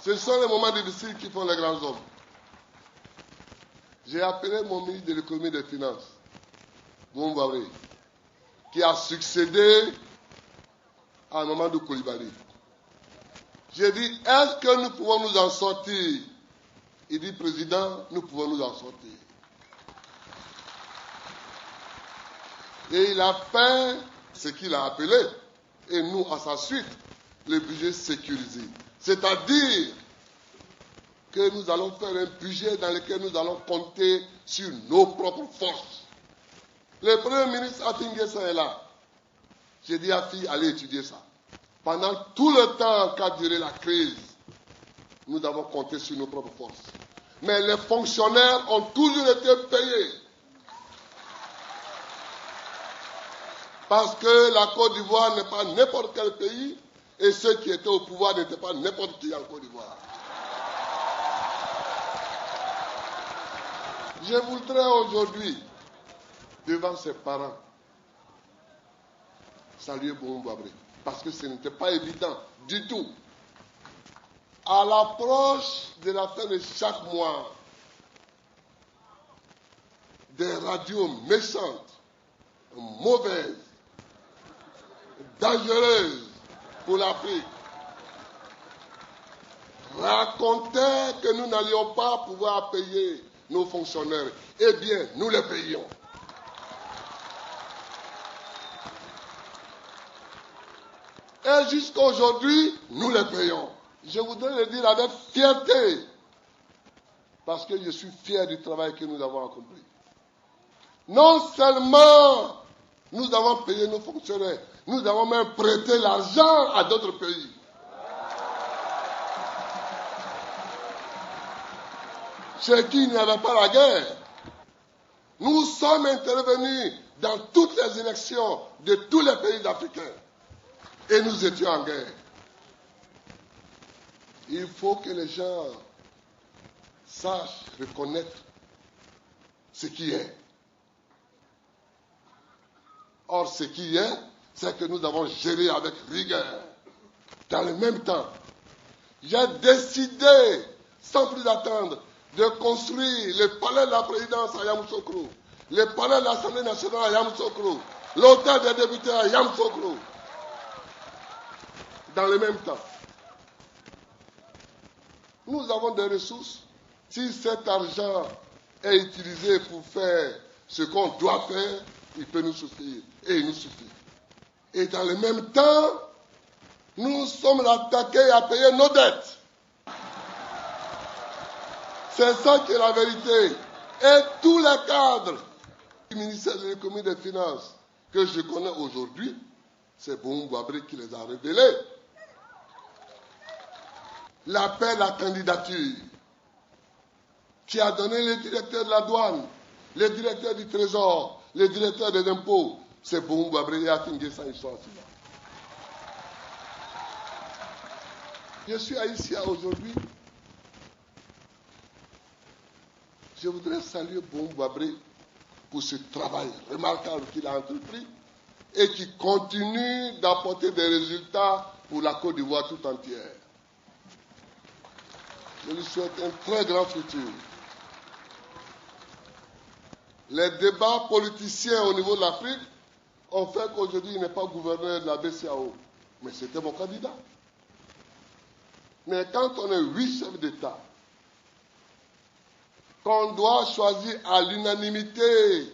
Ce sont les moments difficiles qui font les grands hommes. J'ai appelé mon ministre de l'économie et des finances, Boun Babré, qui a succédé à Mamadou Coulibaly. J'ai dit, est-ce que nous pouvons nous en sortir? Il dit, Président, nous pouvons nous en sortir. Et il a fait ce qu'il a appelé, et nous, à sa suite, le budget sécurisé. C'est-à-dire que nous allons faire un budget dans lequel nous allons compter sur nos propres forces. Le Premier ministre Atinguessa est là. J'ai dit à Fille, allez étudier ça. Pendant tout le temps qu'a duré la crise, nous avons compté sur nos propres forces. Mais les fonctionnaires ont toujours été payés. Parce que la Côte d'Ivoire n'est pas n'importe quel pays et ceux qui étaient au pouvoir n'étaient pas n'importe qui en Côte d'Ivoire. Je voudrais aujourd'hui, devant ses parents, saluer Boun Babré, parce que ce n'était pas évident du tout. À l'approche de la fin de chaque mois, des radios méchantes, mauvaises, dangereuses pour l'Afrique, racontaient que nous n'allions pas pouvoir payer nos fonctionnaires. Eh bien, nous les payons. Et jusqu'à aujourd'hui, nous les payons. Je voudrais le dire avec fierté, parce que je suis fier du travail que nous avons accompli. Non seulement nous avons payé nos fonctionnaires, nous avons même prêté l'argent à d'autres pays. Chez qui il n'y avait pas la guerre. Nous sommes intervenus dans toutes les élections de tous les pays africains. Et nous étions en guerre. Il faut que les gens sachent reconnaître ce qui est. Or, ce qui est, c'est que nous avons géré avec rigueur. Dans le même temps, j'ai décidé, sans plus attendre, de construire le palais de la présidence à Yamoussoukro, le palais de l'Assemblée nationale à Yamoussoukro, l'hôtel des députés à Yamoussoukro. Dans le même temps, nous avons des ressources. Si cet argent est utilisé pour faire ce qu'on doit faire, il peut nous suffire. Et il nous suffit. Et dans le même temps, nous sommes attaqués à payer nos dettes. C'est ça qui est la vérité. Et tous les cadres du ministère de l'économie et des finances que je connais aujourd'hui, c'est Boun Babré qui les a révélés. L'appel à candidature qui a donné le directeur de la douane, le directeur du trésor, le directeur des impôts, c'est Boun Babré et Atinguessa, ils sont assis là. Je suis à Issia aujourd'hui. Je voudrais saluer Boun Babré pour ce travail remarquable qu'il a entrepris et qui continue d'apporter des résultats pour la Côte d'Ivoire tout entière. Je lui souhaite un très grand futur. Les débats politiciens au niveau de l'Afrique ont fait qu'aujourd'hui il n'est pas gouverneur de la BCEAO. Mais c'était mon candidat. Mais quand on est 8 chefs d'État, qu'on doit choisir à l'unanimité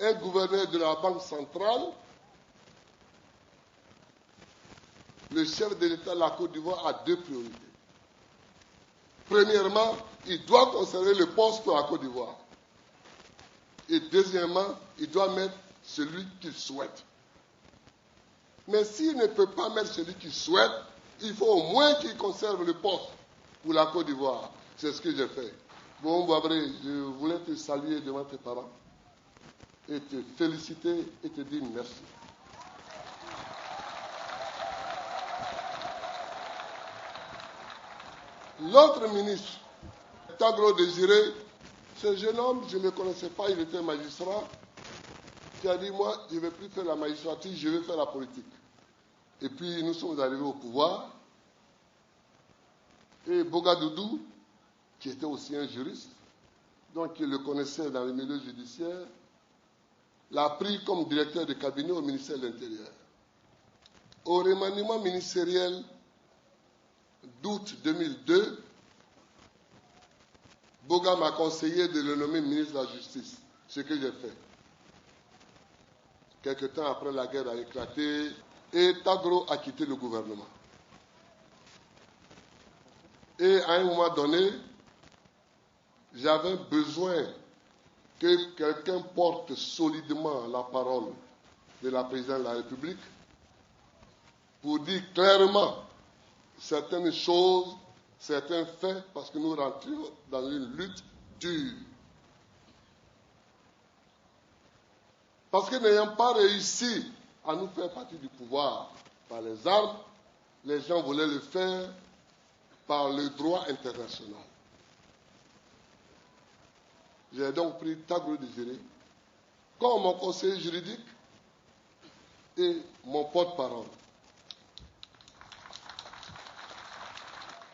un gouverneur de la Banque centrale, le chef de l'État de la Côte d'Ivoire a deux priorités. Premièrement, il doit conserver le poste pour la Côte d'Ivoire. Et deuxièmement, il doit mettre celui qu'il souhaite. Mais s'il ne peut pas mettre celui qu'il souhaite, il faut au moins qu'il conserve le poste pour la Côte d'Ivoire. C'est ce que j'ai fait. Boun Babré, je voulais te saluer devant tes parents et te féliciter et te dire merci. L'autre ministre, Tagro Désiré, ce jeune homme, je ne le connaissais pas, il était magistrat, qui a dit, moi, je ne vais plus faire la magistrature, je vais faire la politique. Et puis, nous sommes arrivés au pouvoir. Et Bogadoudou, qui était aussi un juriste, donc il le connaissait dans le milieu judiciaire, l'a pris comme directeur de cabinet au ministère de l'Intérieur. Au remaniement ministériel d'août 2002, Boga m'a conseillé de le nommer ministre de la Justice, ce que j'ai fait. Quelque temps après, la guerre a éclaté et Tagro a quitté le gouvernement. Et à un moment donné, j'avais besoin que quelqu'un porte solidement la parole de la présidente de la République pour dire clairement certaines choses, certains faits, parce que nous rentrions dans une lutte dure. Parce que n'ayant pas réussi à nous faire partie du pouvoir par les armes, les gens voulaient le faire par le droit international. J'ai donc pris Tagro Désiré comme mon conseiller juridique et mon porte-parole.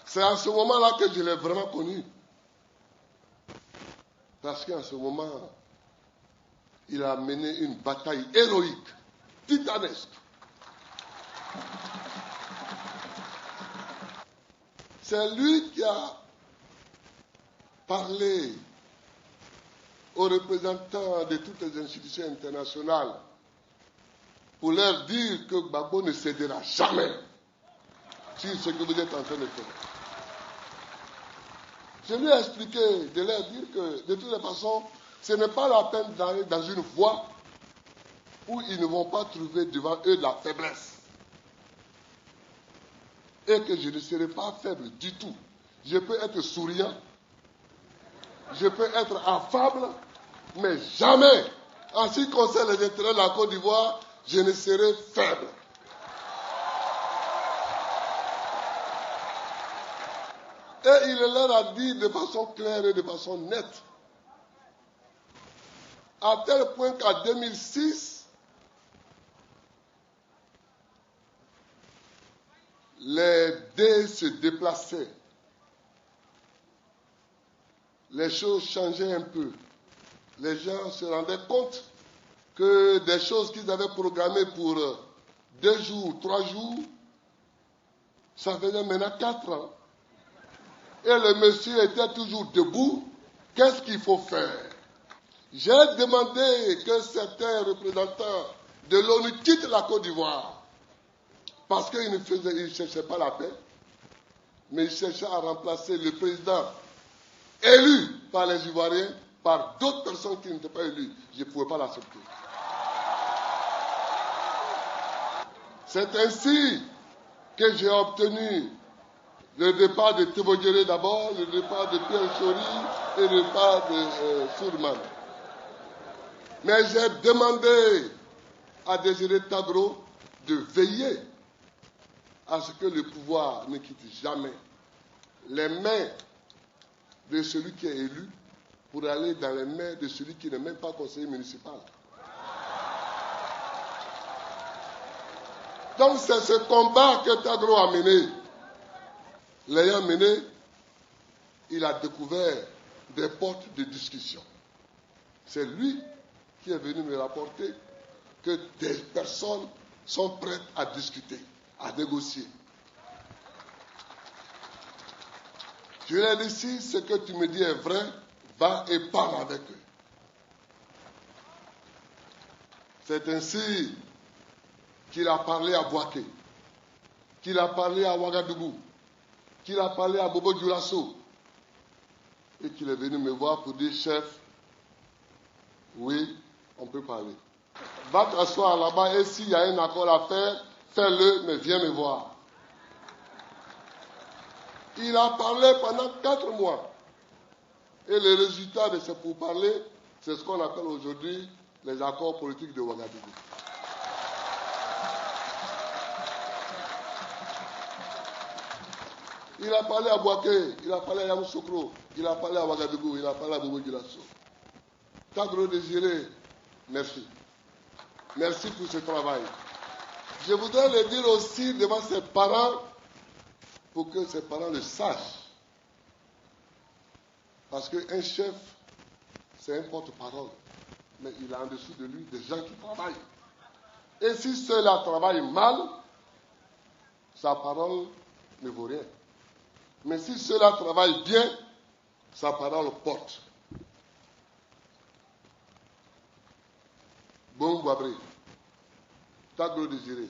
C'est à ce moment-là que je l'ai vraiment connu. Parce qu'en ce moment, il a mené une bataille héroïque, titanesque. C'est lui qui a parlé aux représentants de toutes les institutions internationales pour leur dire que Gbagbo ne cédera jamais sur ce que vous êtes en train de faire. Je lui ai expliqué de leur dire que de toutes les façons, ce n'est pas la peine d'aller dans une voie où ils ne vont pas trouver devant eux de la faiblesse. Et que je ne serai pas faible du tout. Je peux être souriant, je peux être affable, mais jamais, en ce qui concerne les intérêts de la Côte d'Ivoire, je ne serai faible. Et il leur a dit de façon claire et de façon nette, à tel point qu'en 2006, les dés se déplaçaient. Les choses changeaient un peu. Les gens se rendaient compte que des choses qu'ils avaient programmées pour 2 jours, 3 jours, ça faisait maintenant 4 ans. Et le monsieur était toujours debout. Qu'est-ce qu'il faut faire? J'ai demandé que certains représentants de l'ONU quittent la Côte d'Ivoire. Parce qu'ils ne cherchaient pas la paix, mais ils cherchaient à remplacer le président élu par les Ivoiriens par d'autres personnes qui n'étaient pas élues. Je ne pouvais pas l'accepter. C'est ainsi que j'ai obtenu le départ de Tebogéré d'abord, le départ de Pierre Chori et le départ de Sourman. Mais j'ai demandé à Désiré Tagro de veiller à ce que le pouvoir ne quitte jamais les mains de celui qui est élu pour aller dans les mains de celui qui n'est même pas conseiller municipal. Donc c'est ce combat que Tagro a mené. L'ayant mené, il a découvert des portes de discussion. C'est lui qui est venu me rapporter que des personnes sont prêtes à discuter, à négocier. Je lui ai dit, si ce que tu me dis est vrai, va et parle avec eux. C'est ainsi qu'il a parlé à Bouaké, qu'il a parlé à Ouagadougou, qu'il a parlé à Bobo Dioulasso, et qu'il est venu me voir pour dire, chef, oui, on peut parler. Va t'asseoir là-bas et s'il y a un accord à faire, fais-le, mais viens me voir. Il a parlé pendant 4 mois. Et le résultat de ce pourparlers, c'est ce qu'on appelle aujourd'hui les accords politiques de Ouagadougou. Il a parlé à Bouaké, il a parlé à Yamoussoukro, il a parlé à Ouagadougou, il a parlé à Bobo Dioulasso. Tagro Désiré, merci. Merci pour ce travail. Je voudrais le dire aussi devant ses parents pour que ses parents le sachent. Parce qu'un chef, c'est un porte-parole. Mais il a en dessous de lui des gens qui travaillent. Et si ceux-là travaillent mal, sa parole ne vaut rien. Mais si ceux-là travaillent bien, sa parole porte. Bon, Guabré, ta gloire désirée.